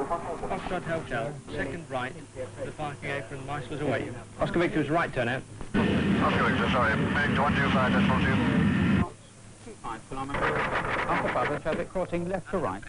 Foxtrot Hotel, second right, the parking apron, marshals await you. Oscar Victor's right turnout. Oscar Victor, sorry, make 125.2. 5 kilometres. Alpha Bravo, traffic crossing left to right.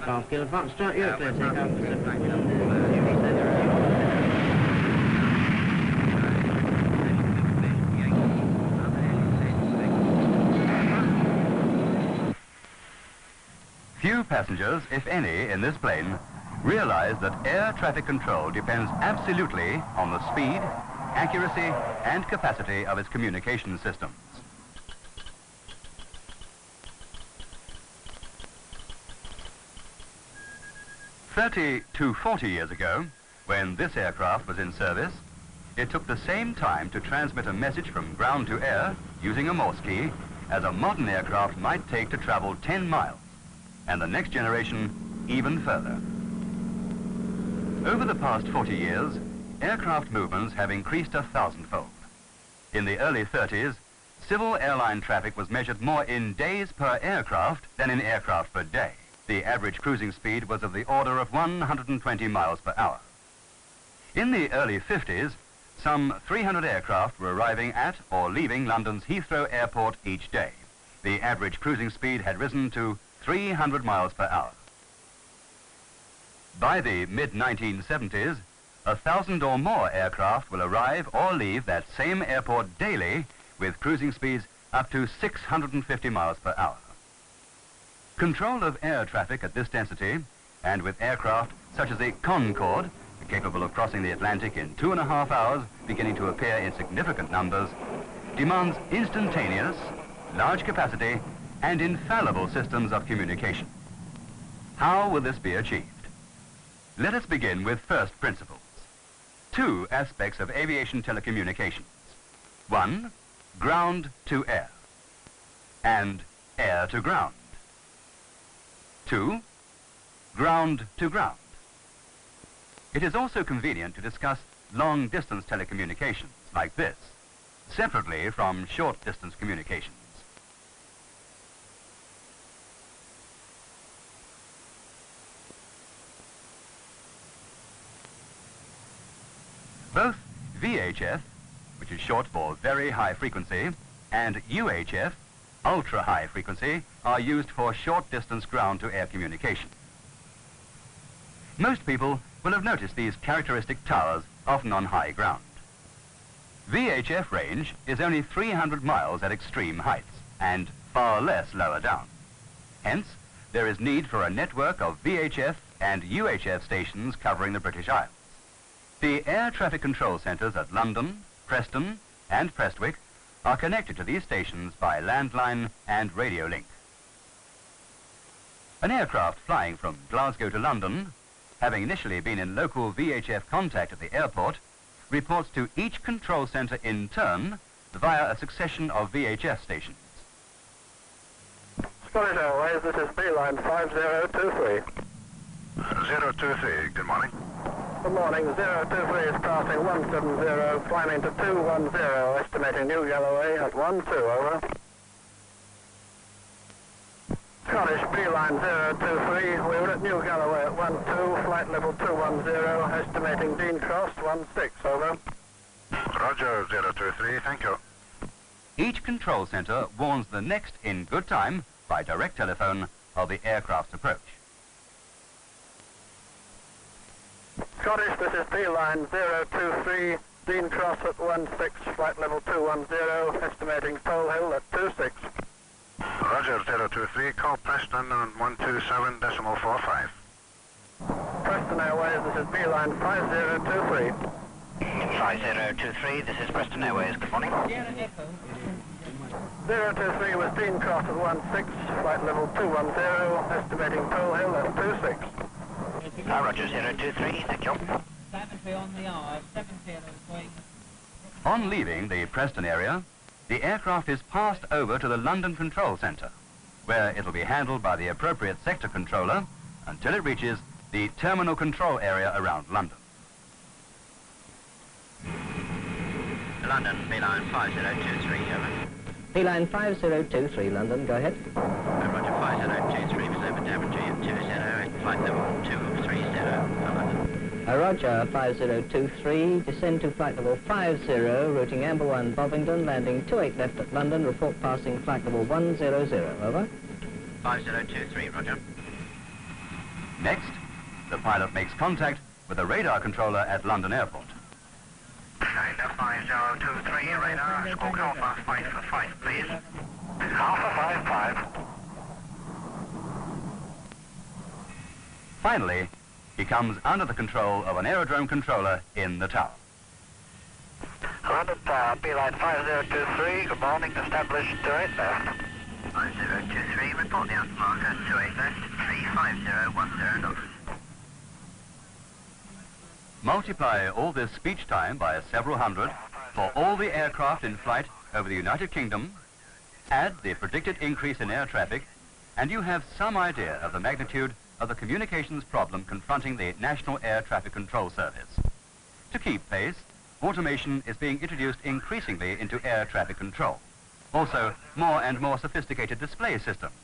12 kilo Foxtrot, you're clear to take off. Few passengers, if any, in this plane realize that air traffic control depends absolutely on the speed, accuracy, and capacity of its communication systems. "30 to 40 years ago, when this aircraft was in service, it took the same time to transmit a message from ground to air using a Morse key as a modern aircraft might take to travel 10 miles. And the next generation even further. Over the past 40 years, aircraft movements have increased 1,000-fold. In the early 30s, civil airline traffic was measured more in days per aircraft than in aircraft per day. The average cruising speed was of the order of 120 miles per hour. In the early 50s, some 300 aircraft were arriving at or leaving London's Heathrow Airport each day. The average cruising speed had risen to 300 miles per hour. By the mid-1970s, 1,000 or more aircraft will arrive or leave that same airport daily with cruising speeds up to 650 miles per hour. Control of air traffic at this density, and with aircraft such as the Concorde, capable of crossing the Atlantic in 2.5 hours, beginning to appear in significant numbers, demands instantaneous, large capacity, and infallible systems of communication. How will this be achieved? Let us begin with first principles. 2 aspects of aviation telecommunications. 1, ground to air, and air to ground. 2, ground to ground. It is also convenient to discuss long-distance telecommunications like this, separately from short-distance communications. Both VHF, which is short for very high frequency, and UHF, ultra high frequency, are used for short-distance ground-to-air communication. Most people will have noticed these characteristic towers, often on high ground. VHF range is only 300 miles at extreme heights, and far less lower down. Hence, there is need for a network of VHF and UHF stations covering the British Isles. The air traffic control centres at London, Preston, and Prestwick are connected to these stations by landline and radio link. An aircraft flying from Glasgow to London, having initially been in local VHF contact at the airport, reports to each control centre in turn via a succession of VHF stations. Scottish Airways, this is Beeline 5023. 023, good morning. Good morning, 023 is passing 170, climbing to 210, estimating New Galloway at 12, over. Scottish Beeline 023, we're at New Galloway at 12, flight level 210, estimating Dean Cross 16, over. Roger, 023, thank you. Each control centre warns the next in good time, by direct telephone, of the aircraft's approach. Scottish, this is Beeline 023, Dean Cross at 16, flight level 210, estimating Pole Hill at 26. Roger, 023, call Preston on 127.45. Preston Airways, this is Beeline 5023. 5023, this is Preston Airways, good morning. 023 was Dean Cross at 16, flight level 210, estimating Pole Hill at 26. Roger, 023, thank you. 70 on the hour, 70 on the swing. On leaving the Preston area, the aircraft is passed over to the London Control Centre, where it will be handled by the appropriate sector controller until it reaches the terminal control area around London. London, Beeline 5023, over. Beeline 5023, London, go ahead. Roger, 5023 was over Daventry at 20 at flight level 230 for London. Roger, 5023, descend to flight level 50, routing Amber 1 Bovingdon, landing 28 left at London, report passing flight level 100, over. 5023, roger. Next, the pilot makes contact with the radar controller at London Airport. China 5023, radar, squawk Alpha 5 for 5, please. Alpha 5. Finally, he comes under the control of an aerodrome controller in the tower. London Tower, Beeline 5023, good morning, established 28 left. 5023, report the aftermarker, 28 left, 35010 knots. Multiply all this speech time by several hundred for all the aircraft in flight over the United Kingdom, add the predicted increase in air traffic, and you have some idea of the magnitude of the communications problem confronting the National Air Traffic Control Service. To keep pace, automation is being introduced increasingly into air traffic control. Also, more and more sophisticated display systems,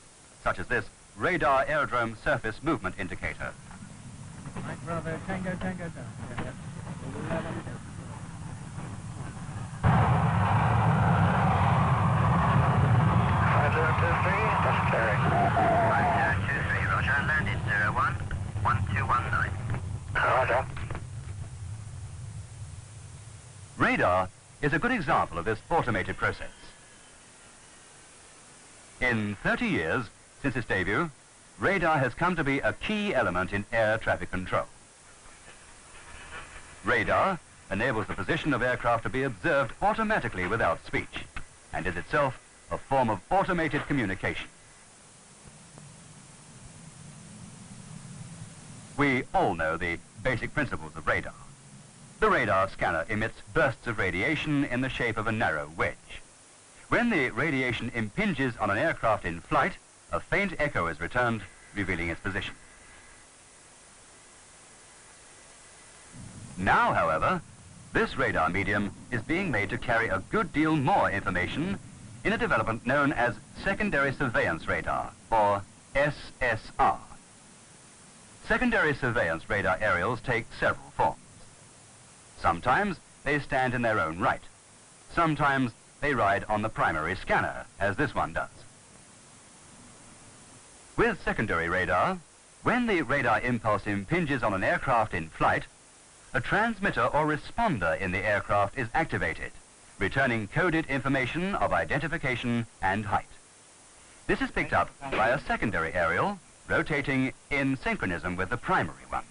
such as this radar aerodrome surface movement indicator. Mike Bravo, Tango, Tango, down. Yeah, yeah. 5023, that's clearing. 5023, roger, landed 01, 1219. Roger. Radar is a good example of this automated process. In 30 years since its debut, radar has come to be a key element in air traffic control. Radar enables the position of aircraft to be observed automatically without speech, and is itself a form of automated communication. We all know the basic principles of radar. The radar scanner emits bursts of radiation in the shape of a narrow wedge. When the radiation impinges on an aircraft in flight, a faint echo is returned, revealing its position. Now, however, this radar medium is being made to carry a good deal more information in a development known as secondary surveillance radar, or SSR. Secondary surveillance radar aerials take several forms. Sometimes they stand in their own right. Sometimes they ride on the primary scanner, as this one does. With secondary radar, when the radar impulse impinges on an aircraft in flight, a transmitter or responder in the aircraft is activated, returning coded information of identification and height. This is picked up by a secondary aerial, rotating in synchronism with the primary one.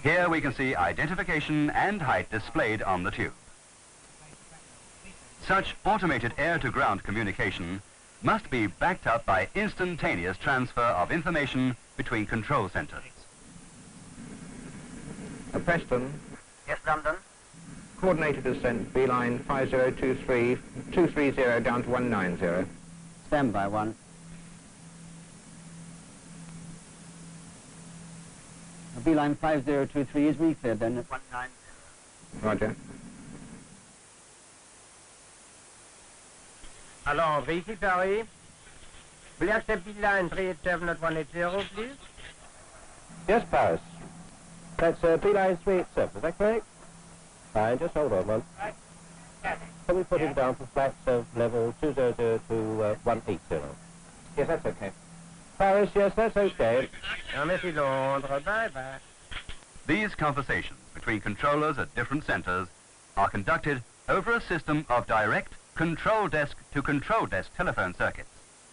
Here we can see identification and height displayed on the tube. Such automated air-to-ground communication must be backed up by instantaneous transfer of information between control centers. Preston, Yes, London. coordinated descent, Beeline 5023, 230 down to 190. Stand by 1. Beeline 5023 is re-cleared then at 190. Roger. Alors, VC Paris. Will you accept Beeline 387 at 180, please? Yes, Paris. That's Beeline 387, is that correct? Fine, just hold on one. Can we put him down for flights of level 200 to 180? Yes, that's okay. Paris, yes, that's okay. Merci Londres, bye-bye. These conversations between controllers at different centers are conducted over a system of direct control desk to control desk telephone circuits,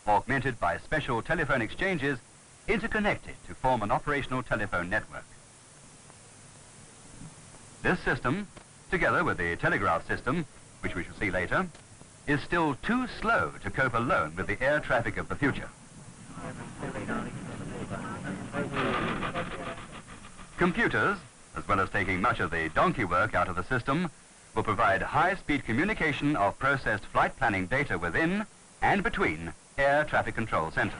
augmented by special telephone exchanges interconnected to form an operational telephone network. This system, together with the telegraph system, which we shall see later, is still too slow to cope alone with the air traffic of the future. Computers, as well as taking much of the donkey work out of the system, will provide high-speed communication of processed flight planning data within and between air traffic control centers.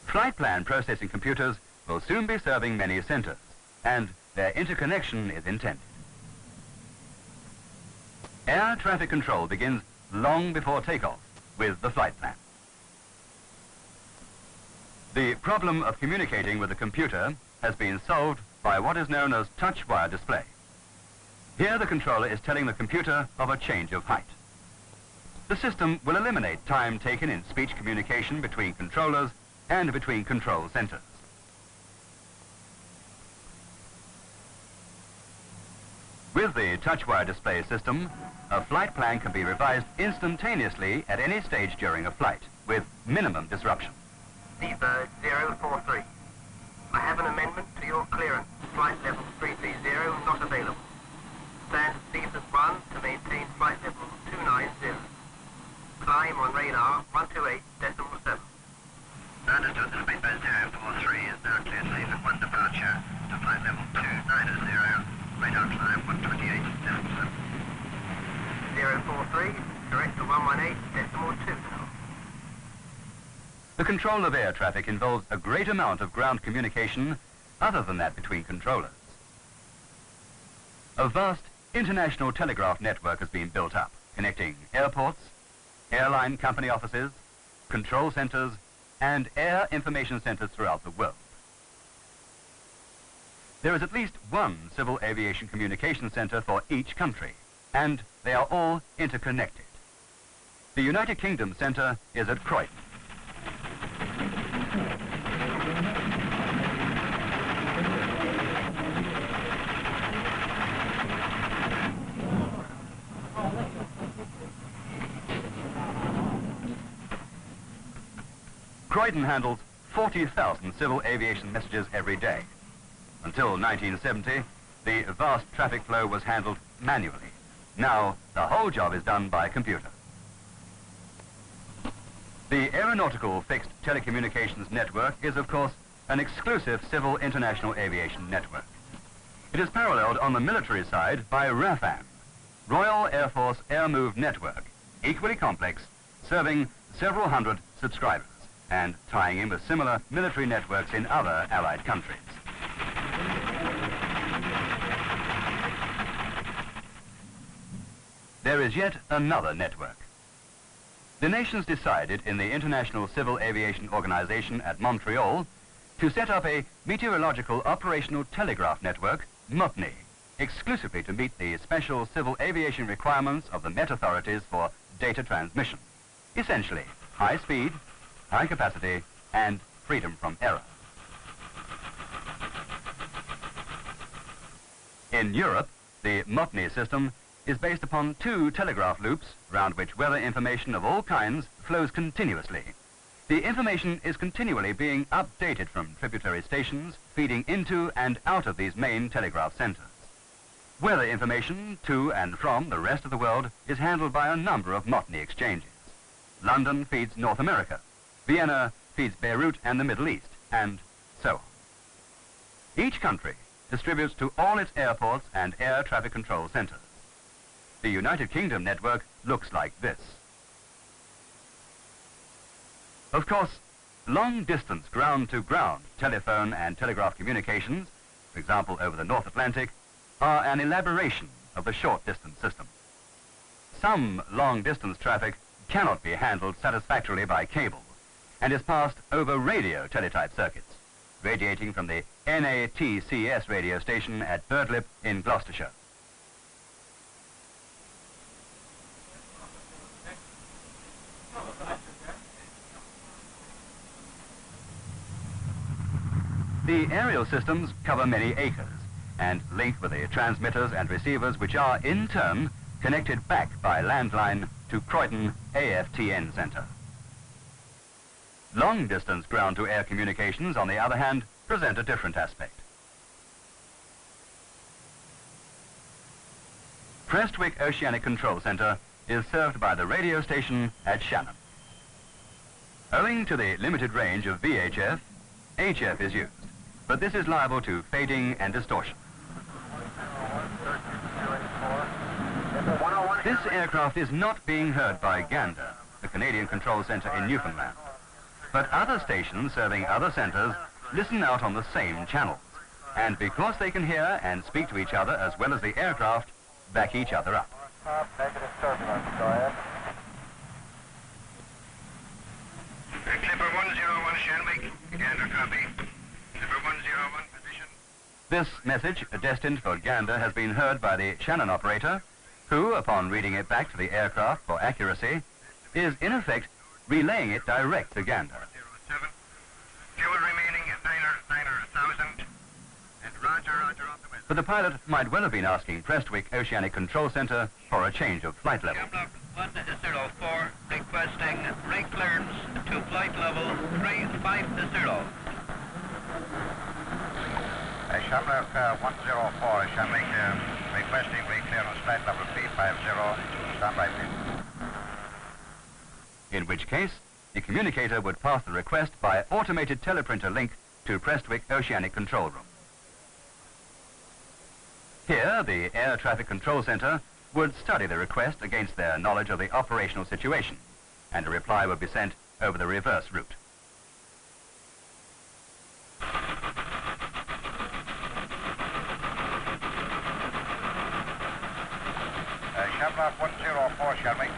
Flight plan processing computers will soon be serving many centers, and their interconnection is intended. Air traffic control begins long before takeoff with the flight plan. The problem of communicating with the computer has been solved by what is known as touch wire display. Here the controller is telling the computer of a change of height. The system will eliminate time taken in speech communication between controllers and between control centers. With the touch wire display system, a flight plan can be revised instantaneously at any stage during a flight with minimum disruption. Seabird 043. I have an amendment to your clearance. Flight level 330 not available. Stand Seabird 1 to maintain flight level 290. Climb on radar 128.7. Understood. The Seabird 043 is now cleared safe at 1 departure to flight level 290. Radar climb 128.7. 043, direct to 118.2 now. The control of air traffic involves a great amount of ground communication other than that between controllers. A vast international telegraph network has been built up, connecting airports, airline company offices, control centers, and air information centers throughout the world. There is at least one civil aviation communication center for each country, and they are all interconnected. The United Kingdom Center is at Croydon. Croydon handles 40,000 civil aviation messages every day. Until 1970, the vast traffic flow was handled manually. Now, the whole job is done by computer. The Aeronautical Fixed Telecommunications Network is, of course, an exclusive civil international aviation network. It is paralleled on the military side by RAFAN, Royal Air Force Air Move Network, equally complex, serving several hundred subscribers and tying in with similar military networks in other Allied countries. There is yet another network. The nations decided in the International Civil Aviation Organization at Montreal to set up a meteorological operational telegraph network, MOTNI, exclusively to meet the special civil aviation requirements of the Met authorities for data transmission. Essentially, high speed, high capacity, and freedom from error. In Europe, the MOTNI system is based upon two telegraph loops round which weather information of all kinds flows continuously. The information is continually being updated from tributary stations feeding into and out of these main telegraph centers. Weather information to and from the rest of the world is handled by a number of MOTNI exchanges. London feeds North America, Vienna feeds Beirut and the Middle East, and so on. Each country distributes to all its airports and air traffic control centers. The United Kingdom network looks like this. Of course, long-distance ground-to-ground telephone and telegraph communications, for example over the North Atlantic, are an elaboration of the short-distance system. Some long-distance traffic cannot be handled satisfactorily by cable and is passed over radio teletype circuits, radiating from the NATCS radio station at Birdlip in Gloucestershire. The aerial systems cover many acres and link with the transmitters and receivers, which are, in turn, connected back by landline to Croydon AFTN Centre. Long-distance ground-to-air communications, on the other hand, present a different aspect. Prestwick Oceanic Control Centre is served by the radio station at Shannon. Owing to the limited range of VHF, HF is used, but this is liable to fading and distortion. This aircraft is not being heard by Gander, the Canadian Control Centre in Newfoundland. But other stations serving other centres listen out on the same channels, and because they can hear and speak to each other as well as the aircraft, back each other up. Negative turbulence, go ahead. Clipper 101 Shanwick, Gander copy. Clipper 101 position. This message, destined for Gander, has been heard by the Shannon operator, who, upon reading it back to the aircraft for accuracy, is in effect relaying it direct to Gander. 07. Fuel remaining at 9,000. And roger on the weather. But the pilot might well have been asking Prestwick Oceanic Control Center for a change of flight level. Shamrock 104 requesting rate clearance to flight level 350. Shamrock 104, Shamrock requesting re-clearance flight level 350. Stand by, please. In which case, the communicator would pass the request by automated teleprinter link to Prestwick Oceanic Control Room. Here, the Air Traffic Control Center would study the request against their knowledge of the operational situation, and a reply would be sent over the reverse route. Shamrock 104, Shamrock.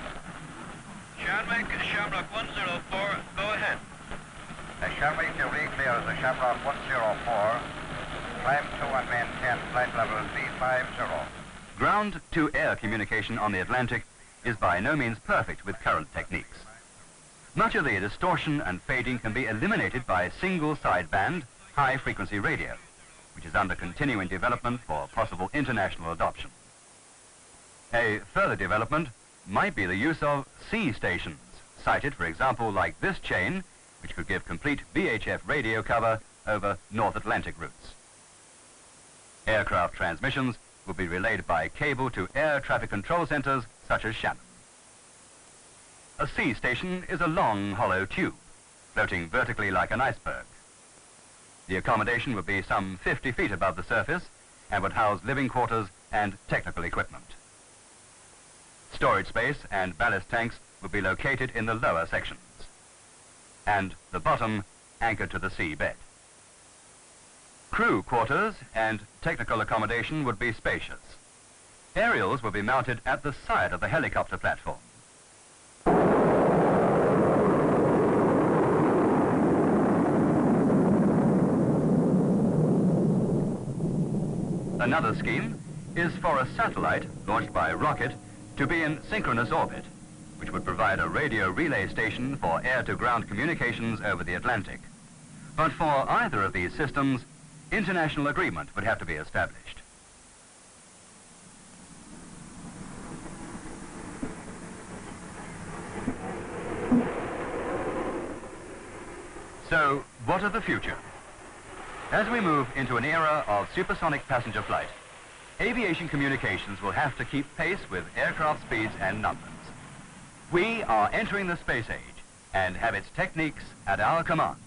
Shamrock 104, go ahead. Shamrock to re-clear the Shamrock 104. Climb to and maintain flight level 350. Ground-to-air communication on the Atlantic is by no means perfect with current techniques. Much of the distortion and fading can be eliminated by single sideband, high-frequency radio, which is under continuing development for possible international adoption. A further development might be the use of sea stations, sited, for example, like this chain, which could give complete VHF radio cover over North Atlantic routes. Aircraft transmissions will be relayed by cable to air traffic control centers such as Shannon. A sea station is a long, hollow tube, floating vertically like an iceberg. The accommodation would be some 50 feet above the surface and would house living quarters and technical equipment. Storage space and ballast tanks would be located in the lower sections, and the bottom anchored to the sea bed. Crew quarters and technical accommodation would be spacious. Aerials will be mounted at the side of the helicopter platform. Another scheme is for a satellite launched by rocket to be in synchronous orbit, which would provide a radio relay station for air-to-ground communications over the Atlantic. But for either of these systems, international agreement would have to be established. So, what of the future? As we move into an era of supersonic passenger flight, aviation communications will have to keep pace with aircraft speeds and numbers. We are entering the space age and have its techniques at our command.